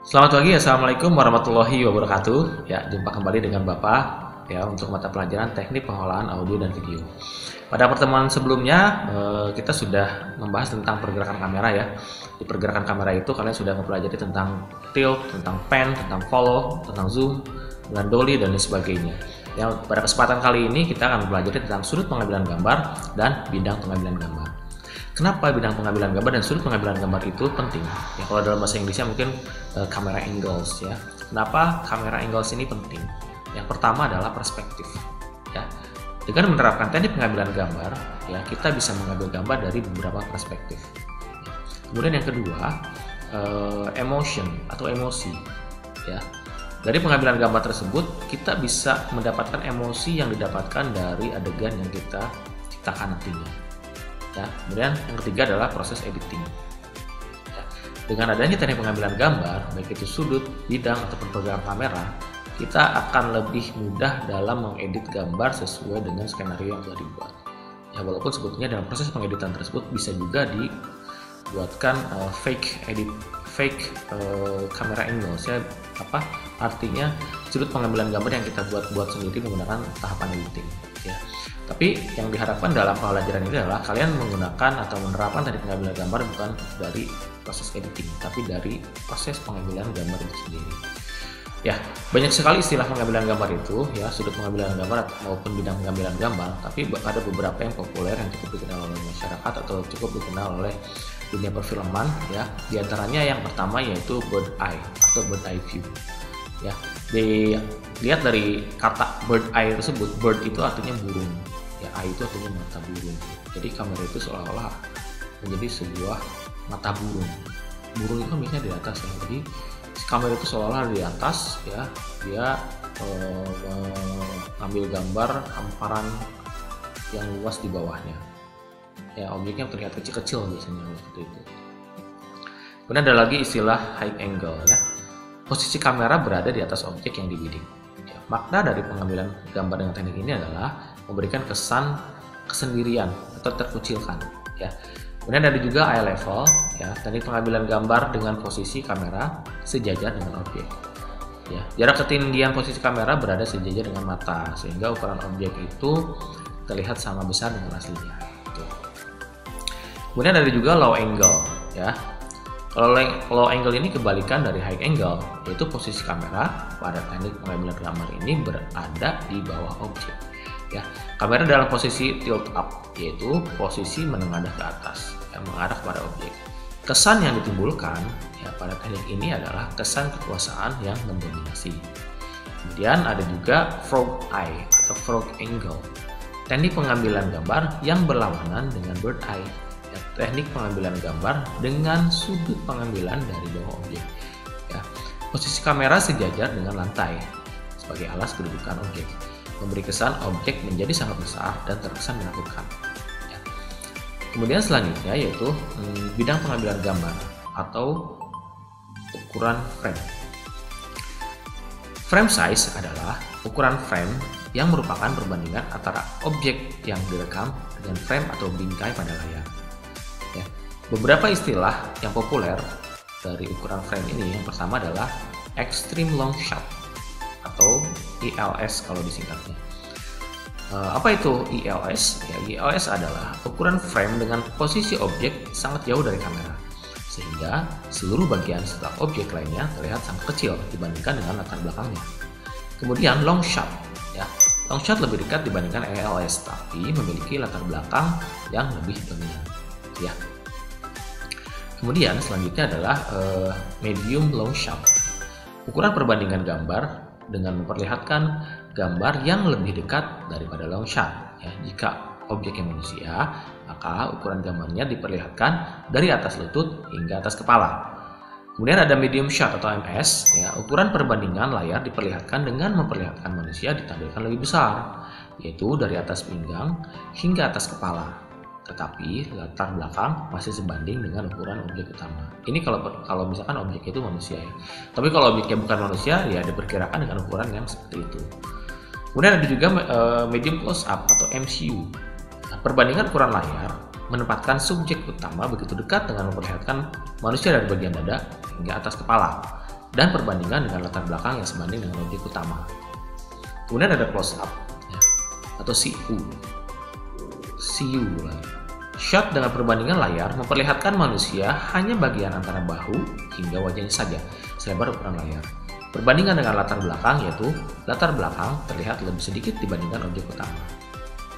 Selamat pagi, Assalamualaikum warahmatullahi wabarakatuh. Ya, jumpa kembali dengan Bapak ya untuk mata pelajaran teknik pengolahan audio dan video. Pada pertemuan sebelumnya kita sudah membahas tentang pergerakan kamera ya. Di pergerakan kamera itu kalian sudah mempelajari tentang tilt, tentang pan, tentang follow, tentang zoom, dengan dolly dan lain sebagainya. Ya, pada kesempatan kali ini kita akan mempelajari tentang sudut pengambilan gambar dan bidang pengambilan gambar. Kenapa bidang pengambilan gambar dan sudut pengambilan gambar itu penting? Ya, kalau dalam bahasa Inggrisnya mungkin camera angles ya. Kenapa camera angles ini penting? Yang pertama adalah perspektif. Ya, dengan menerapkan teknik pengambilan gambar, ya kita bisa mengambil gambar dari beberapa perspektif. Ya. Kemudian yang kedua, emotion atau emosi. Ya, dari pengambilan gambar tersebut kita bisa mendapatkan emosi yang didapatkan dari adegan yang kita ciptakan nantinya. Ya, kemudian yang ketiga adalah proses editing. Ya, dengan adanya teknik pengambilan gambar, baik itu sudut, bidang, ataupun pergerakan kamera, kita akan lebih mudah dalam mengedit gambar sesuai dengan skenario yang telah dibuat. Ya, walaupun sebetulnya dalam proses pengeditan tersebut bisa juga dibuatkan fake camera angle. Artinya sudut pengambilan gambar yang kita buat sendiri menggunakan tahapan editing. Ya. Tapi yang diharapkan dalam pembelajaran ini adalah kalian menggunakan atau menerapkan teknik pengambilan gambar bukan dari proses editing, tapi dari proses pengambilan gambar itu sendiri. Ya, banyak sekali istilah pengambilan gambar itu, ya sudut pengambilan gambar maupun bidang pengambilan gambar. Tapi ada beberapa yang populer yang cukup dikenal oleh masyarakat atau cukup dikenal oleh dunia perfilman. Ya, diantaranya yang pertama yaitu bird eye atau bird eye view. Ya, dilihat dari kata bird eye tersebut, bird itu artinya burung. Ya, eye itu artinya mata burung. Jadi kamera itu seolah-olah menjadi sebuah mata burung. Burung itu kan biasanya di atas ya. Jadi kamera itu seolah-olah di atas ya, dia mengambil gambar hamparan yang luas di bawahnya. Ya, objeknya terlihat kecil-kecil biasanya seperti itu. Kemudian ada lagi istilah high angle ya. Posisi kamera berada di atas objek yang dibidik. Ya, makna dari pengambilan gambar dengan teknik ini adalah memberikan kesan kesendirian atau terkucilkan. Ya. Kemudian ada juga eye level, ya, teknik pengambilan gambar dengan posisi kamera sejajar dengan objek. Ya, jarak ketinggian posisi kamera berada sejajar dengan mata, sehingga ukuran objek itu terlihat sama besar dengan aslinya. Tuh. Kemudian ada juga low angle, ya. Kalau low angle ini kebalikan dari high angle, yaitu posisi kamera pada teknik pengambilan gambar ini berada di bawah objek. Ya, kamera dalam posisi tilt up, yaitu posisi menengadah ke atas, yang mengarah kepada objek. Kesan yang ditimbulkan ya pada teknik ini adalah kesan kekuasaan yang mendominasi. Kemudian ada juga frog eye atau frog angle, teknik pengambilan gambar yang berlawanan dengan bird eye. Ya, teknik pengambilan gambar dengan sudut pengambilan dari bawah objek. Ya, posisi kamera sejajar dengan lantai sebagai alas kedudukan objek, memberi kesan objek menjadi sangat besar dan terkesan menakutkan. Ya. Kemudian selanjutnya yaitu bidang pengambilan gambar atau ukuran frame. Frame size adalah ukuran frame yang merupakan perbandingan antara objek yang direkam dengan frame atau bingkai pada layar. Ya. Beberapa istilah yang populer dari ukuran frame ini, yang pertama adalah extreme long shot atau ELS kalau disingkatnya. Apa itu ELS? Ya, ELS adalah ukuran frame dengan posisi objek sangat jauh dari kamera, sehingga seluruh bagian setelah objek lainnya terlihat sangat kecil dibandingkan dengan latar belakangnya. Kemudian long shot, ya, long shot lebih dekat dibandingkan ELS, tapi memiliki latar belakang yang lebih dominan. Ya. Kemudian selanjutnya adalah medium long shot, ukuran perbandingan gambar dengan memperlihatkan gambar yang lebih dekat daripada long shot. Ya, jika objeknya manusia, maka ukuran gambarnya diperlihatkan dari atas lutut hingga atas kepala. Kemudian ada medium shot atau MS, ya, ukuran perbandingan layar diperlihatkan dengan memperlihatkan manusia ditampilkan lebih besar, yaitu dari atas pinggang hingga atas kepala. Tetapi latar belakang masih sebanding dengan ukuran objek utama. Ini kalau misalkan objek itu manusia ya. Tapi kalau objeknya bukan manusia ya diperkirakan dengan ukuran yang seperti itu. Kemudian ada juga medium close up atau MCU. Nah, perbandingan ukuran layar menempatkan subjek utama begitu dekat dengan memperlihatkan manusia dari bagian dada hingga atas kepala. dan perbandingan dengan latar belakang yang sebanding dengan objek utama. Kemudian ada close up ya, atau CU. Shot dengan perbandingan layar memperlihatkan manusia hanya bagian antara bahu hingga wajahnya saja, selebar ukuran layar. Perbandingan dengan latar belakang, yaitu latar belakang terlihat lebih sedikit dibandingkan objek utama.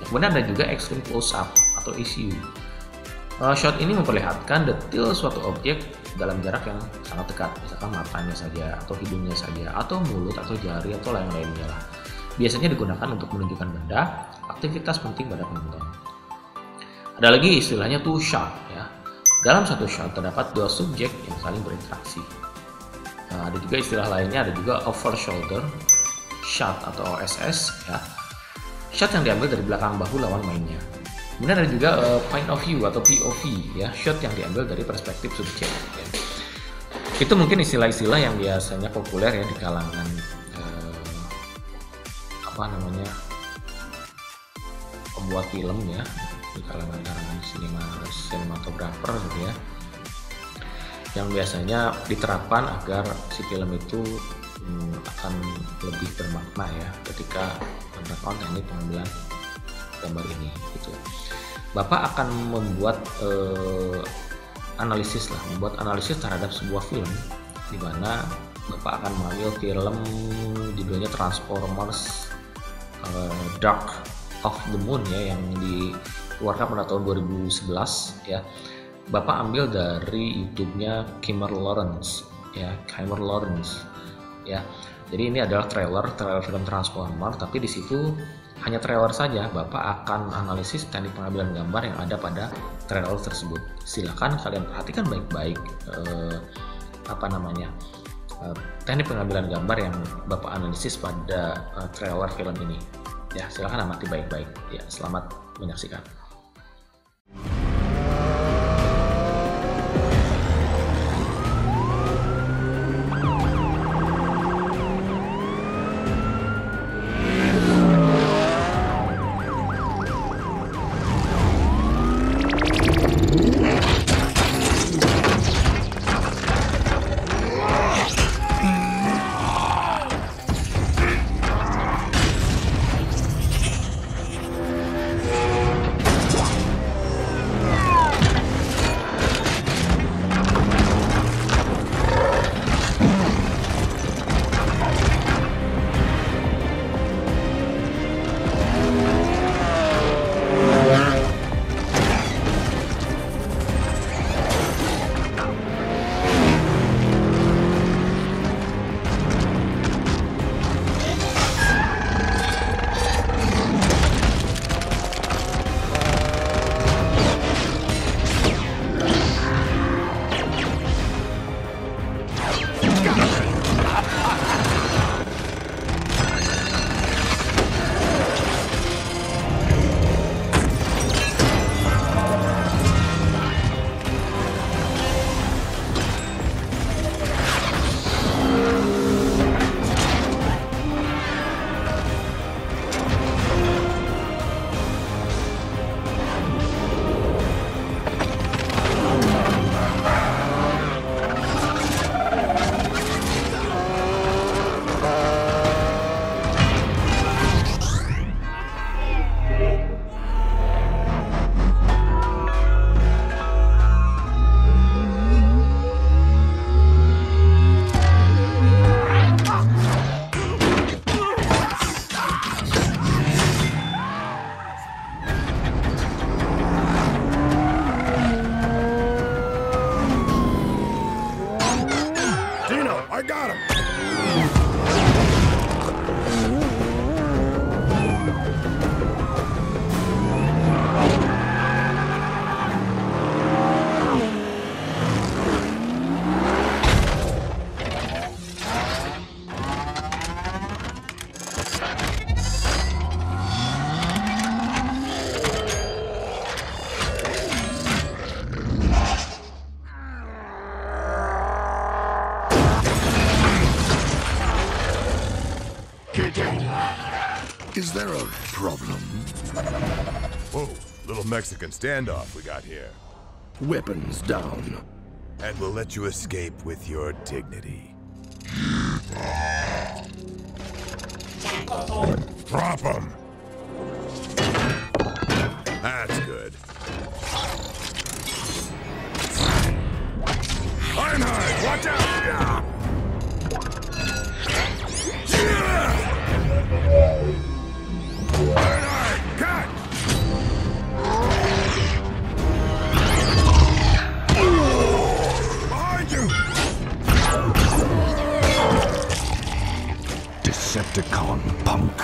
Kemudian ada juga extreme close up atau ECU. Shot ini memperlihatkan detail suatu objek dalam jarak yang sangat dekat, misalkan matanya saja, atau hidungnya saja, atau mulut, atau jari, atau lain-lainnya lah. Biasanya digunakan untuk menunjukkan benda, aktivitas penting pada penonton. Ada lagi istilahnya two shot ya. Dalam satu shot terdapat dua subjek yang saling berinteraksi. Ada juga istilah lainnya, ada juga over shoulder shot atau OSS ya. Shot yang diambil dari belakang bahu lawan mainnya. Kemudian ada juga point of view atau POV ya, shot yang diambil dari perspektif subjek ya. Itu mungkin istilah-istilah yang biasanya populer ya di kalangan pembuat film ya, di kalangan sinematografer gitu ya, yang biasanya diterapkan agar si film itu akan lebih bermakna ya ketika menerapkan teknik pengambilan gambar ini gitu. Bapak akan membuat analisis terhadap sebuah film, di mana Bapak akan mengambil film judulnya Transformers Dark of the Moon ya, yang dikeluarkan pada tahun 2011 ya. Bapak ambil dari YouTube-nya Kimmer Lawrence ya. Jadi ini adalah trailer film Transformer, tapi di situ hanya trailer saja. Bapak akan analisis teknik pengambilan gambar yang ada pada trailer tersebut. Silakan kalian perhatikan baik-baik teknik pengambilan gambar yang Bapak analisis pada trailer film ini. Ya, silakan amati baik-baik. Ya, selamat menyaksikan. Is there a problem? Whoa, little Mexican standoff we got here. Weapons down. And we'll let you escape with your dignity. Drop him. That's good. Ironhide, watch out! Ironhide, cut! Behind you! Decepticon punk.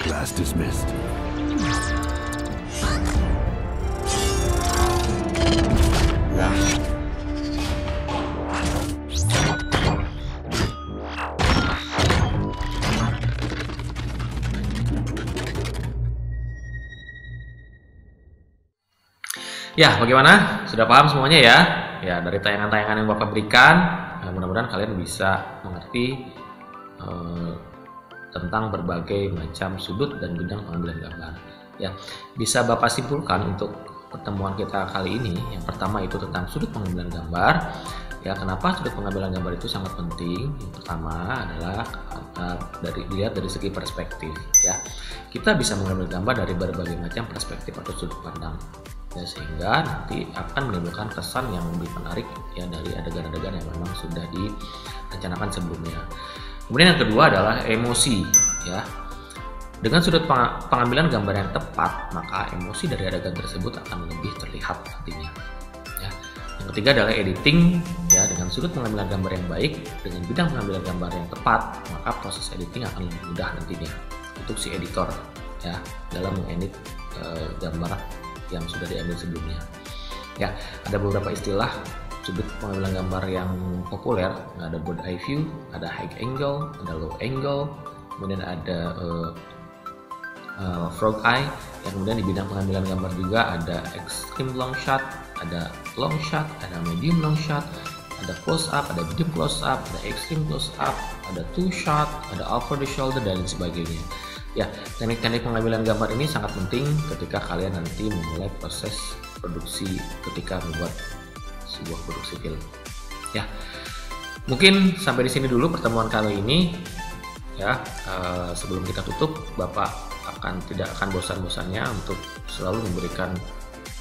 Class dismissed. Ya, bagaimana? Sudah paham semuanya ya? Ya, dari tayangan-tayangan yang Bapak berikan, mudah-mudahan kalian bisa mengerti tentang berbagai macam sudut dan bidang pengambilan gambar. Ya, bisa Bapak simpulkan untuk pertemuan kita kali ini. Yang pertama itu tentang sudut pengambilan gambar. Ya, kenapa sudut pengambilan gambar itu sangat penting? Yang pertama adalah dilihat dari segi perspektif. Ya, kita bisa mengambil gambar dari berbagai macam perspektif atau sudut pandang. Ya, sehingga nanti akan menimbulkan kesan yang lebih menarik ya dari adegan-adegan yang memang sudah direncanakan sebelumnya. Kemudian yang kedua adalah emosi ya. Dengan sudut pengambilan gambar yang tepat, maka emosi dari adegan tersebut akan lebih terlihat nantinya. Ya. Yang ketiga adalah editing ya, dengan sudut pengambilan gambar yang baik, dengan bidang pengambilan gambar yang tepat, maka proses editing akan lebih mudah nantinya untuk si editor ya dalam mengedit gambar yang sudah diambil sebelumnya. Ya, ada beberapa istilah sudut pengambilan gambar yang populer. Ada bird eye view, ada high angle, ada low angle, kemudian ada frog eye. Yang kemudian di bidang pengambilan gambar juga ada extreme long shot, ada long shot, ada medium long shot, ada close up, ada medium close up, ada extreme close up, ada two shot, ada over the shoulder dan sebagainya. Ya, teknik-teknik pengambilan gambar ini sangat penting ketika kalian nanti memulai proses produksi ketika membuat sebuah produksi film. Ya, mungkin sampai di sini dulu pertemuan kali ini. Ya, sebelum kita tutup, Bapak tidak akan bosan-bosannya untuk selalu memberikan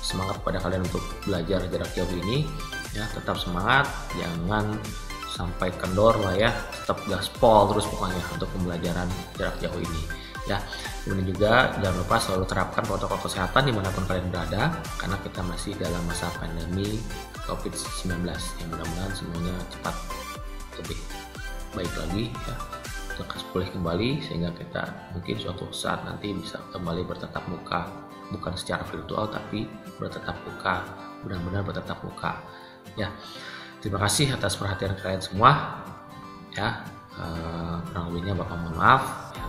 semangat kepada kalian untuk belajar jarak jauh ini. Ya, tetap semangat, jangan sampai kendor lah ya, tetap gaspol terus pokoknya untuk pembelajaran jarak jauh ini. Ya, kemudian juga jangan lupa selalu terapkan protokol kesehatan dimanapun kalian berada, karena kita masih dalam masa pandemi COVID-19 yang mudah-mudahan semuanya cepat lebih baik lagi ya, lekas pulih kembali sehingga kita mungkin suatu saat nanti bisa kembali bertatap muka, bukan secara virtual tapi bertatap muka, benar-benar bertatap muka ya. Terima kasih atas perhatian kalian semua ya, kurang lebihnya Bapak mohon maaf ya.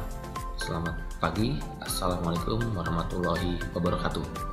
Selamat pagi, assalamualaikum warahmatullahi wabarakatuh.